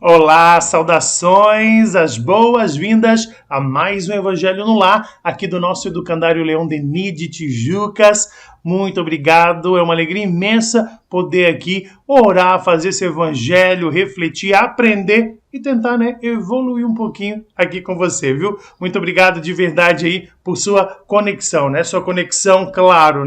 Olá, saudações, as boas-vindas a mais um Evangelho no Lar, aqui do nosso educandário Leão Denis de Tijucas. Muito obrigado, é uma alegria imensa poder aqui orar, fazer esse Evangelho, refletir, aprender e tentar, evoluir um pouquinho aqui com você, viu? Muito obrigado de verdade aí por sua conexão, Sua conexão, claro,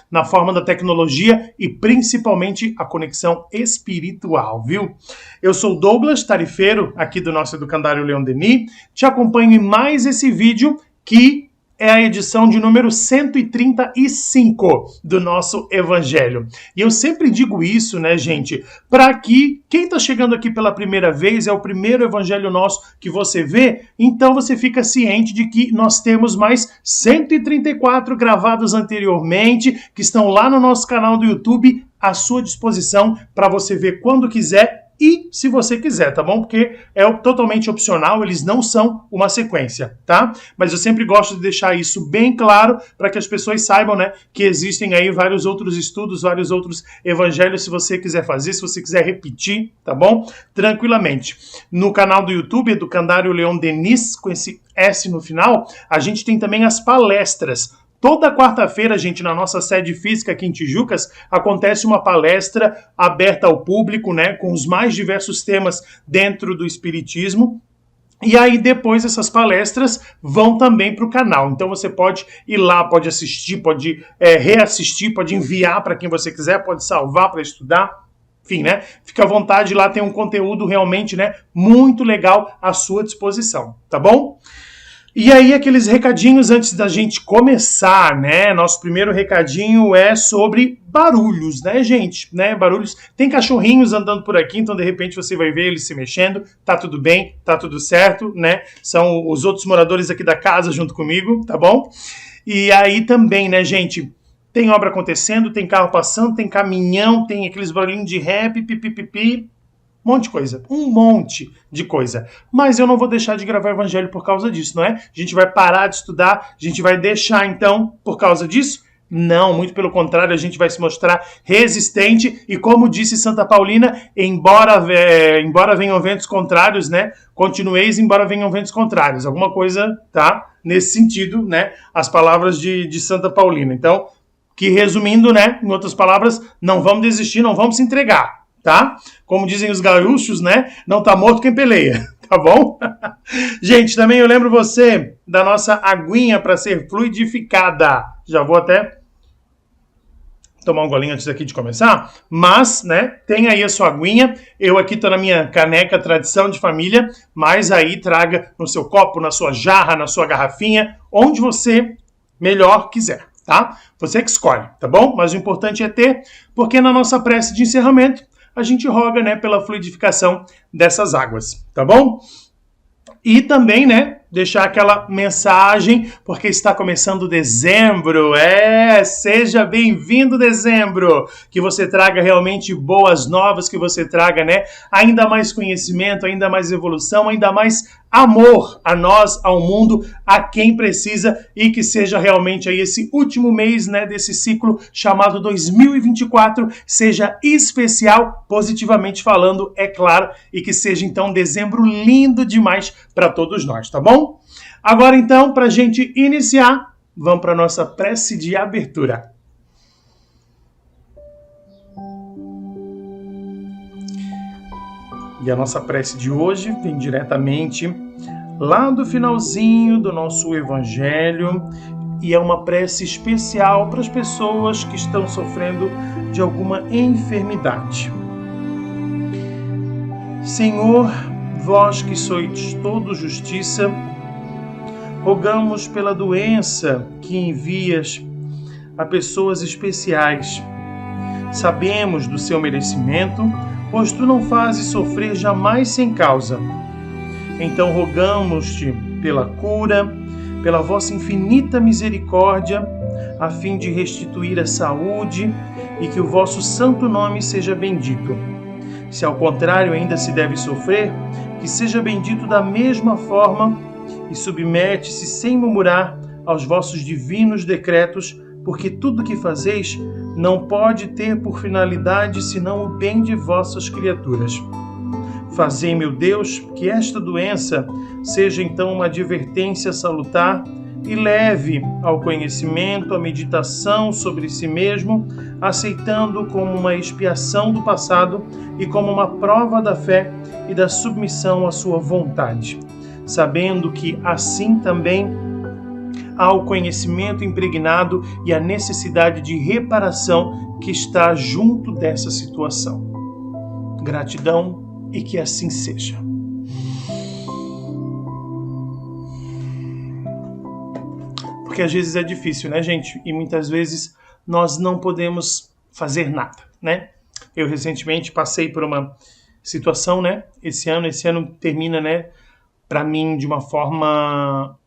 na forma da tecnologia e principalmente a conexão espiritual, viu? Eu sou Douglas Tarifeiro, aqui do nosso educandário Leão Denis. Te acompanho em mais esse vídeo que é a edição de número 135 do nosso Evangelho. E eu sempre digo isso, gente, para que quem está chegando aqui pela primeira vez, é o primeiro Evangelho nosso que você vê, então você fica ciente de que nós temos mais 134 gravados anteriormente, que estão lá no nosso canal do YouTube, à sua disposição para você ver quando quiser e se você quiser, tá bom? Porque é totalmente opcional, eles não são uma sequência, tá? Mas eu sempre gosto de deixar isso bem claro para que as pessoas saibam, que existem aí vários outros estudos, vários outros evangelhos, se você quiser fazer, se você quiser repetir, tá bom? Tranquilamente. No canal do YouTube, Educandário Leão Denis, com esse S no final, a gente tem também as palestras. Toda quarta-feira, gente, na nossa sede física aqui em Tijucas, acontece uma palestra aberta ao público, com os mais diversos temas dentro do Espiritismo. E aí depois essas palestras vão também para o canal. Então você pode ir lá, pode assistir, pode reassistir, pode enviar para quem você quiser, pode salvar para estudar. Enfim, Fica à vontade, lá tem um conteúdo realmente, muito legal à sua disposição, tá bom? E aí, aqueles recadinhos antes da gente começar, Nosso primeiro recadinho é sobre barulhos, gente? Barulhos. Tem cachorrinhos andando por aqui, então de repente você vai ver eles se mexendo. Tá tudo bem, tá tudo certo, São os outros moradores aqui da casa junto comigo, tá bom? E aí também, gente? Tem obra acontecendo, tem carro passando, tem caminhão, tem aqueles barulhinhos de rap, pipipipi. Um monte de coisa. Mas eu não vou deixar de gravar Evangelho por causa disso, não é? A gente vai parar de estudar, a gente vai deixar, então, por causa disso? Não, muito pelo contrário, a gente vai se mostrar resistente e, como disse Santa Paulina, embora venham ventos contrários, continueis embora venham ventos contrários. Alguma coisa, tá? Nesse sentido, as palavras de Santa Paulina. Então, que resumindo, em outras palavras, não vamos desistir, não vamos se entregar. Tá? Como dizem os gaúchos, Não tá morto quem peleia, tá bom? Gente, também eu lembro você da nossa aguinha para ser fluidificada. Já vou até tomar um golinho antes aqui de começar, mas, tem aí a sua aguinha. Eu aqui tô na minha caneca tradição de família, mas aí traga no seu copo, na sua jarra, na sua garrafinha, onde você melhor quiser, tá? Você que escolhe, tá bom? Mas o importante é ter, porque na nossa prece de encerramento, a gente roga, pela fluidificação dessas águas, tá bom? E também, deixar aquela mensagem, porque está começando dezembro. Seja bem-vindo dezembro! Que você traga realmente boas novas, que você traga, ainda mais conhecimento, ainda mais evolução, ainda mais amor a nós, ao mundo, a quem precisa, e que seja realmente aí esse último mês, desse ciclo chamado 2024, seja especial, positivamente falando, é claro, e que seja então um dezembro lindo demais para todos nós, tá bom? Agora então, para a gente iniciar, vamos para a nossa prece de abertura. E a nossa prece de hoje vem diretamente lá do finalzinho do nosso Evangelho e é uma prece especial para as pessoas que estão sofrendo de alguma enfermidade. Senhor, vós que sois todo justiça, rogamos pela doença que envias a pessoas especiais. Sabemos do seu merecimento, pois tu não fazes sofrer jamais sem causa. Então rogamos-te pela cura, pela vossa infinita misericórdia, a fim de restituir a saúde e que o vosso santo nome seja bendito. Se ao contrário ainda se deve sofrer, que seja bendito da mesma forma e submete-se sem murmurar aos vossos divinos decretos, porque tudo que fazeis não pode ter por finalidade senão o bem de vossas criaturas. Fazei, meu Deus, que esta doença seja então uma advertência salutar e leve ao conhecimento, a meditação sobre si mesmo, aceitando como uma expiação do passado e como uma prova da fé e da submissão à sua vontade, sabendo que assim também há o conhecimento impregnado e a necessidade de reparação que está junto dessa situação. Gratidão e que assim seja. Porque às vezes é difícil, né, gente? E muitas vezes nós não podemos fazer nada, né? Eu recentemente passei por uma situação, né? Esse ano termina, né, para mim de uma forma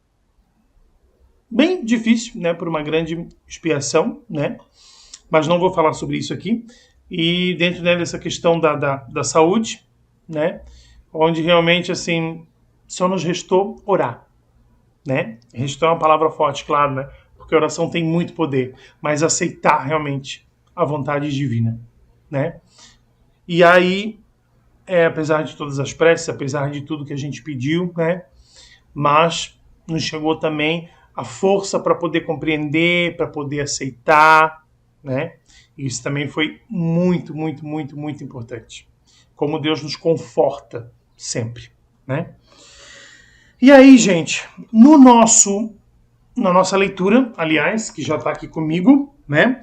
bem difícil, né, por uma grande expiação, né? Mas não vou falar sobre isso aqui. E dentro, né, dessa questão da saúde, né, onde realmente, assim, só nos restou orar, né? Restou é uma palavra forte, claro, né? Porque a oração tem muito poder, mas aceitar realmente a vontade divina, né? E aí, apesar de todas as preces, apesar de tudo que a gente pediu, né, mas nos chegou também a força para poder compreender, para poder aceitar, né? E isso também foi muito, muito, muito, muito importante. Como Deus nos conforta sempre, né? E aí, gente, na nossa leitura, aliás, que já está aqui comigo, né?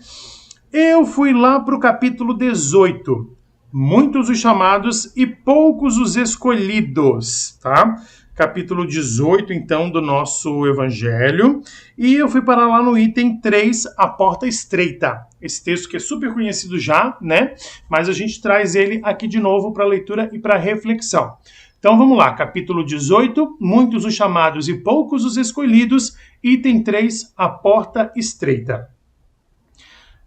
Eu fui lá para o capítulo 18. Muitos os chamados e poucos os escolhidos, tá? Capítulo 18, então, do nosso Evangelho. E eu fui parar lá no item 3, a porta estreita. Esse texto que é super conhecido já, né? Mas a gente traz ele aqui de novo para leitura e para reflexão. Então vamos lá, capítulo 18, muitos os chamados e poucos os escolhidos. Item 3, a porta estreita.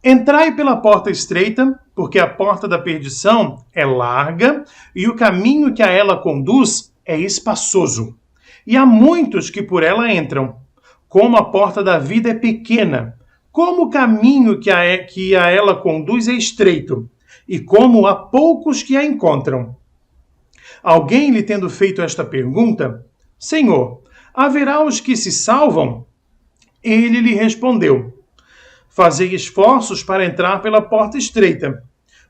Entrai pela porta estreita, porque a porta da perdição é larga e o caminho que a ela conduz é espaçoso. E há muitos que por ela entram. Como a porta da vida é pequena, como o caminho que a ela conduz é estreito, e como há poucos que a encontram. Alguém lhe tendo feito esta pergunta, Senhor, haverá os que se salvam? Ele lhe respondeu, fazei esforços para entrar pela porta estreita,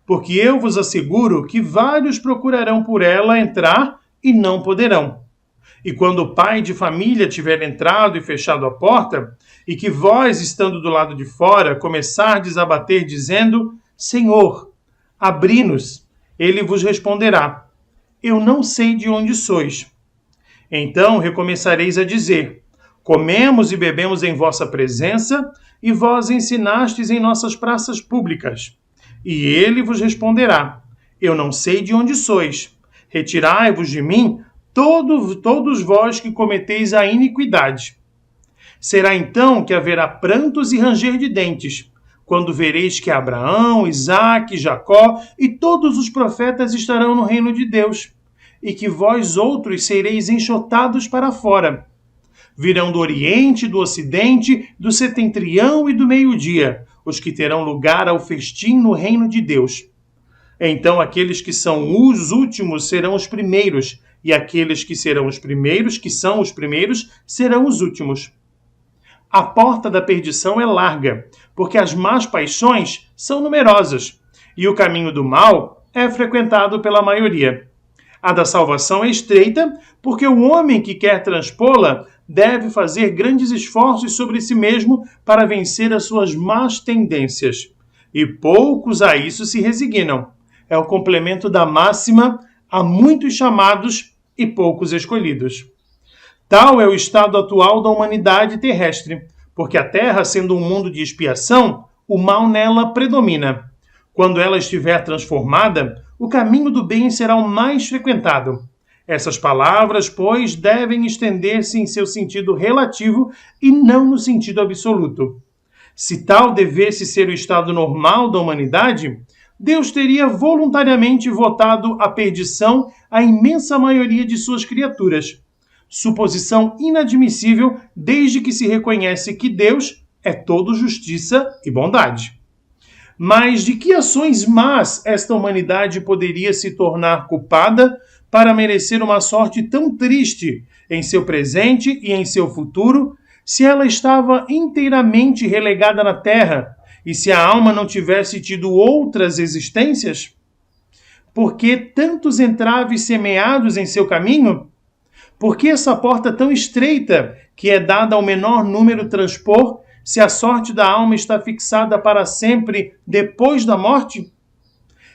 porque eu vos asseguro que vários procurarão por ela entrar e não poderão. E quando o pai de família tiver entrado e fechado a porta, e que vós, estando do lado de fora, começardes a bater, dizendo, Senhor, abri-nos, ele vos responderá, eu não sei de onde sois. Então recomeçareis a dizer, comemos e bebemos em vossa presença, e vós ensinastes em nossas praças públicas. E ele vos responderá, eu não sei de onde sois. Retirai-vos de mim, todos vós que cometeis a iniquidade. Será então que haverá prantos e ranger de dentes, quando vereis que Abraão, Isaque, Jacó e todos os profetas estarão no reino de Deus, e que vós outros sereis enxotados para fora. Virão do Oriente, do Ocidente, do Setentrião e do Meio-Dia, os que terão lugar ao festim no reino de Deus. Então aqueles que são os últimos serão os primeiros, e aqueles que serão os primeiros, que são os primeiros, serão os últimos. A porta da perdição é larga, porque as más paixões são numerosas, e o caminho do mal é frequentado pela maioria. A da salvação é estreita, porque o homem que quer transpô-la deve fazer grandes esforços sobre si mesmo para vencer as suas más tendências. E poucos a isso se resignam. É o complemento da máxima, há muitos chamados e poucos escolhidos. Tal é o estado atual da humanidade terrestre, porque a Terra, sendo um mundo de expiação, o mal nela predomina. Quando ela estiver transformada, o caminho do bem será o mais frequentado. Essas palavras, pois, devem estender-se em seu sentido relativo e não no sentido absoluto. Se tal devesse ser o estado normal da humanidade, Deus teria voluntariamente votado a perdição à imensa maioria de suas criaturas. Suposição inadmissível desde que se reconhece que Deus é todo justiça e bondade. Mas de que ações más esta humanidade poderia se tornar culpada para merecer uma sorte tão triste em seu presente e em seu futuro, se ela estava inteiramente relegada na terra e se a alma não tivesse tido outras existências? Por que tantos entraves semeados em seu caminho? Por que essa porta tão estreita que é dada ao menor número transpor, se a sorte da alma está fixada para sempre depois da morte?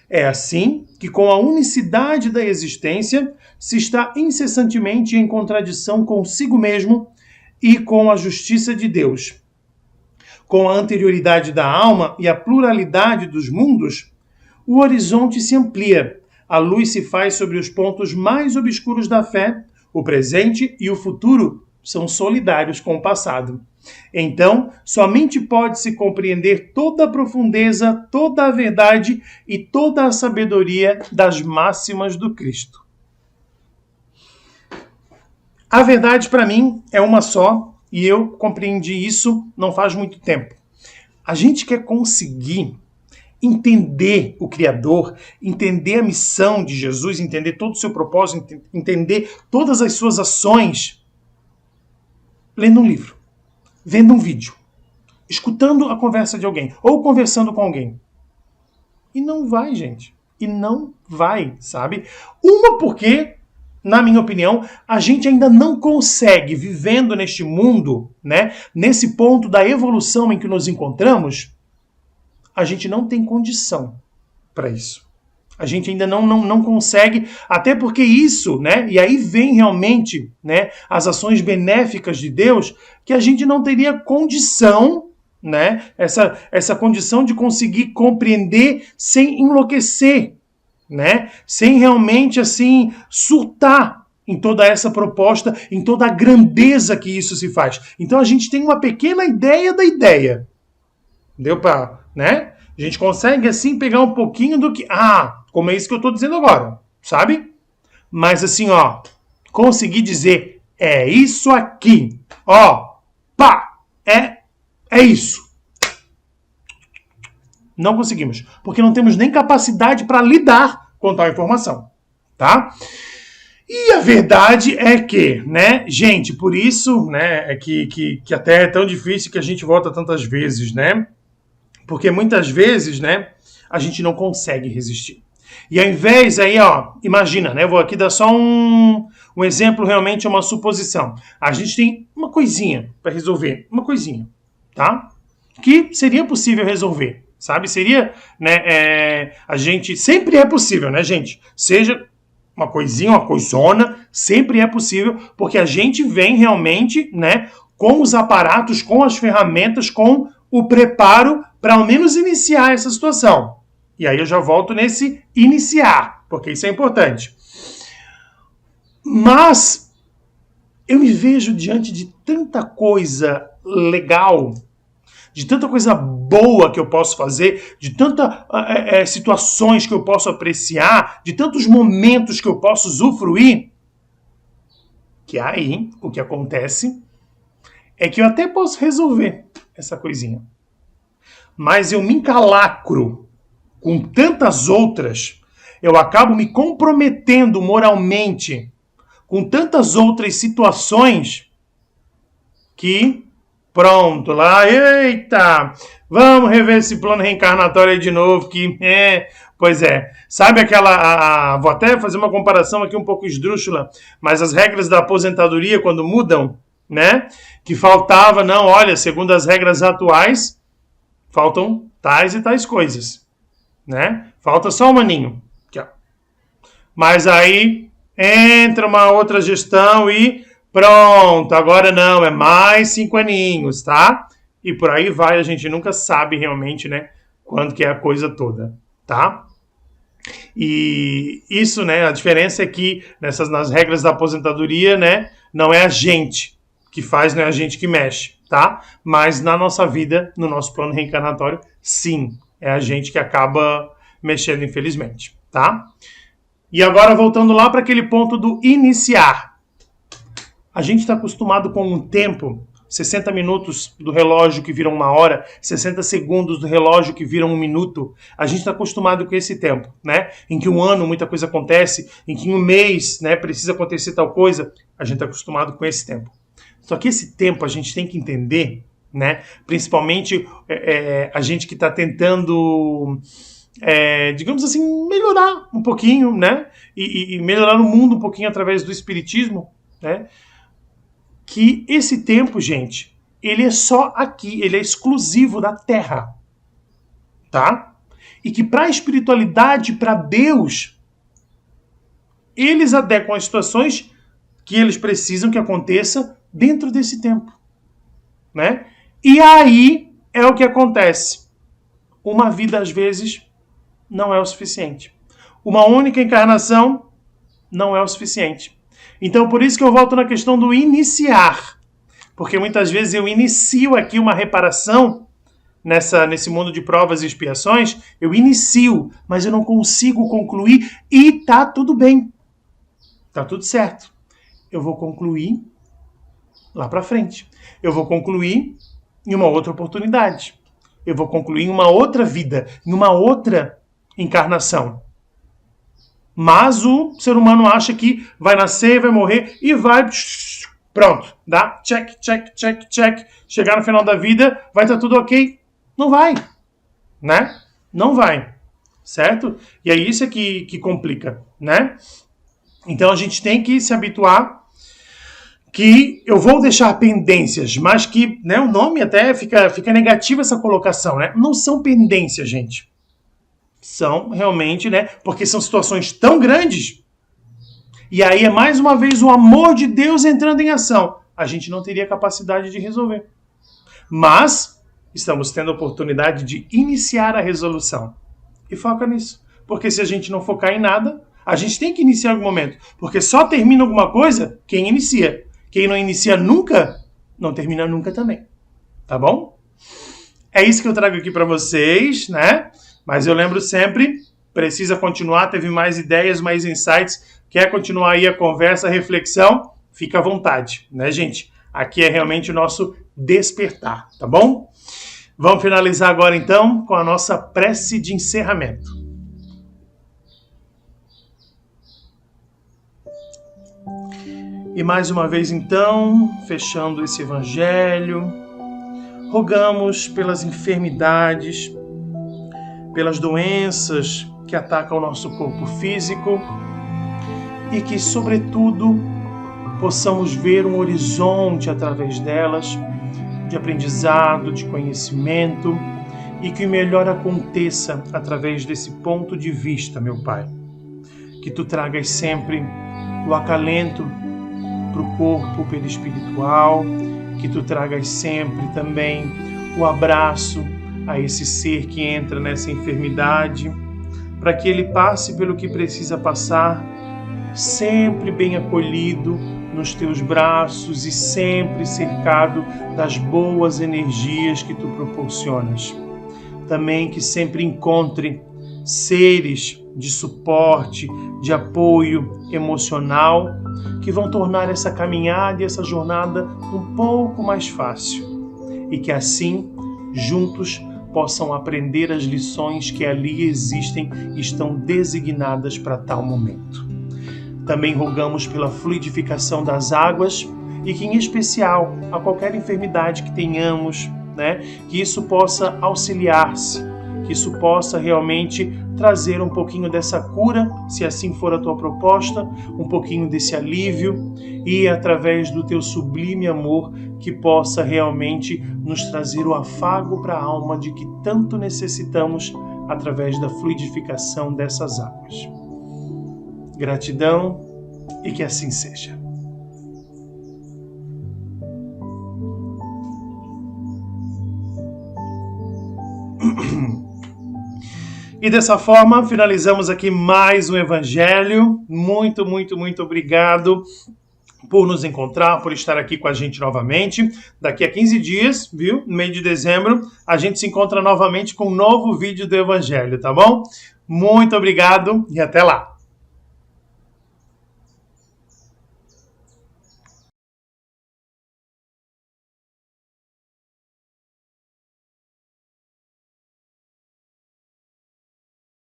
É assim que, com a unicidade da existência, se está incessantemente em contradição consigo mesmo e com a justiça de Deus. Com a anterioridade da alma e a pluralidade dos mundos, o horizonte se amplia, a luz se faz sobre os pontos mais obscuros da fé, o presente e o futuro são solidários com o passado. Então, somente pode-se compreender toda a profundeza, toda a verdade e toda a sabedoria das máximas do Cristo. A verdade, para mim, é uma só, e eu compreendi isso não faz muito tempo. A gente quer conseguir entender o Criador, entender a missão de Jesus, entender todo o seu propósito, entender todas as suas ações, lendo um livro, vendo um vídeo, escutando a conversa de alguém, ou conversando com alguém. E não vai, gente. E não vai, sabe? Uma porque, na minha opinião, a gente ainda não consegue, vivendo neste mundo, né, nesse ponto da evolução em que nos encontramos, a gente não tem condição para isso. A gente ainda não consegue, até porque isso, né? E aí vem realmente, né, as ações benéficas de Deus, que a gente não teria condição, né? Essa condição de conseguir compreender sem enlouquecer, né? Sem realmente, assim, surtar em toda essa proposta, em toda a grandeza que isso se faz. Então a gente tem uma pequena ideia da ideia. Deu para, né? A gente consegue, assim, pegar um pouquinho do que... como é isso que eu estou dizendo agora, sabe? Mas, assim, ó, conseguir dizer, é isso aqui. Ó, pá, é isso. Não conseguimos, porque não temos nem capacidade para lidar com tal informação, tá? E a verdade é que, né, gente, por isso, né, é que até é tão difícil que a gente volta tantas vezes, né? Porque muitas vezes, né, a gente não consegue resistir. E ao invés aí, ó, imagina, né, eu vou aqui dar só um exemplo, realmente uma suposição. A gente tem uma coisinha para resolver, uma coisinha, tá? Que seria possível resolver, sabe? Seria, né, a gente, sempre é possível, né, gente? Seja uma coisinha, uma coisona, sempre é possível, porque a gente vem realmente, né, com os aparatos, com as ferramentas, com o preparo para ao menos iniciar essa situação. E aí eu já volto nesse iniciar, porque isso é importante. Mas eu me vejo diante de tanta coisa legal, de tanta coisa boa que eu posso fazer, de tantas situações que eu posso apreciar, de tantos momentos que eu posso usufruir, que aí o que acontece é que eu até posso resolver essa coisinha. Mas eu me encalacro com tantas outras, eu acabo me comprometendo moralmente com tantas outras situações que, pronto, lá, eita, vamos rever esse plano reencarnatório aí de novo, que pois é, sabe aquela, vou até fazer uma comparação aqui um pouco esdrúxula, mas as regras da aposentadoria quando mudam, né, que faltava, não, olha, segundo as regras atuais, faltam tais e tais coisas, né, falta só um aninho, aqui, ó. Mas aí entra uma outra gestão e pronto, agora não, é mais 5 aninhos, tá? E por aí vai, a gente nunca sabe realmente, né, quando que é a coisa toda, tá? E isso, né, a diferença é que nas regras da aposentadoria, né, não é a gente que faz, não é a gente que mexe, tá? Mas na nossa vida, no nosso plano reencarnatório, sim, é a gente que acaba mexendo, infelizmente, tá? E agora voltando lá para aquele ponto do iniciar. A gente está acostumado com um tempo 60 minutos do relógio que viram 1 hora, 60 segundos do relógio que viram 1 minuto. A gente está acostumado com esse tempo, né? Em que um ano muita coisa acontece, em que um mês, né, precisa acontecer tal coisa. A gente está acostumado com esse tempo. Só que esse tempo a gente tem que entender, né? Principalmente a gente que está tentando, digamos assim, melhorar um pouquinho, né? E melhorar o mundo um pouquinho através do espiritismo, né? Que esse tempo, gente, ele é só aqui, ele é exclusivo da Terra, tá? E que para a espiritualidade, para Deus, eles adequam as situações que eles precisam que aconteça dentro desse tempo, né? E aí é o que acontece. Uma vida, às vezes, não é o suficiente. Uma única encarnação não é o suficiente. Então, por isso que eu volto na questão do iniciar. Porque muitas vezes eu inicio aqui uma reparação nesse mundo de provas e expiações, eu inicio, mas eu não consigo concluir e tá tudo bem. Tá tudo certo. Eu vou concluir lá para frente. Eu vou concluir em uma outra oportunidade. Eu vou concluir em uma outra vida, em uma outra encarnação. Mas o ser humano acha que vai nascer, vai morrer e vai... Pronto, dá check, check, check, check. Chegar no final da vida, vai estar tudo ok. Não vai, né? Não vai, certo? E é isso que complica, né? Então a gente tem que se habituar que eu vou deixar pendências, mas que, né, o nome até fica negativo essa colocação, né? Não são pendências, gente. São realmente, né? Porque são situações tão grandes. E aí é mais uma vez o amor de Deus entrando em ação. A gente não teria capacidade de resolver. Mas estamos tendo a oportunidade de iniciar a resolução. E foca nisso. Porque se a gente não focar em nada, a gente tem que iniciar em algum momento. Porque só termina alguma coisa quem inicia. Quem não inicia nunca, não termina nunca também. Tá bom? É isso que eu trago aqui para vocês, né? Mas eu lembro sempre, precisa continuar, teve mais ideias, mais insights, quer continuar aí a conversa, a reflexão, fica à vontade, né, gente? Aqui é realmente o nosso despertar, tá bom? Vamos finalizar agora, então, com a nossa prece de encerramento. E mais uma vez, então, fechando esse evangelho, rogamos pelas enfermidades, pelas doenças que atacam o nosso corpo físico e que, sobretudo, possamos ver um horizonte através delas, de aprendizado, de conhecimento e que o melhor aconteça através desse ponto de vista, meu Pai. Que Tu tragas sempre o acalento para o corpo perispiritual, que Tu tragas sempre também o abraço a esse ser que entra nessa enfermidade, para que ele passe pelo que precisa passar, sempre bem acolhido nos teus braços e sempre cercado das boas energias que tu proporcionas. Também que sempre encontre seres de suporte, de apoio emocional, que vão tornar essa caminhada e essa jornada um pouco mais fácil. E que assim, juntos, possam aprender as lições que ali existem e estão designadas para tal momento. Também rogamos pela fluidificação das águas e que, em especial, a qualquer enfermidade que tenhamos, né, que isso possa auxiliar-se, que isso possa realmente trazer um pouquinho dessa cura, se assim for a tua proposta, um pouquinho desse alívio e, através do teu sublime amor, que possa realmente nos trazer o afago para a alma de que tanto necessitamos através da fluidificação dessas águas. Gratidão e que assim seja. E dessa forma, finalizamos aqui mais um Evangelho. Muito, muito, muito obrigado por nos encontrar, por estar aqui com a gente novamente. Daqui a 15 dias, viu? No mês de dezembro, a gente se encontra novamente com um novo vídeo do Evangelho, tá bom? Muito obrigado e até lá!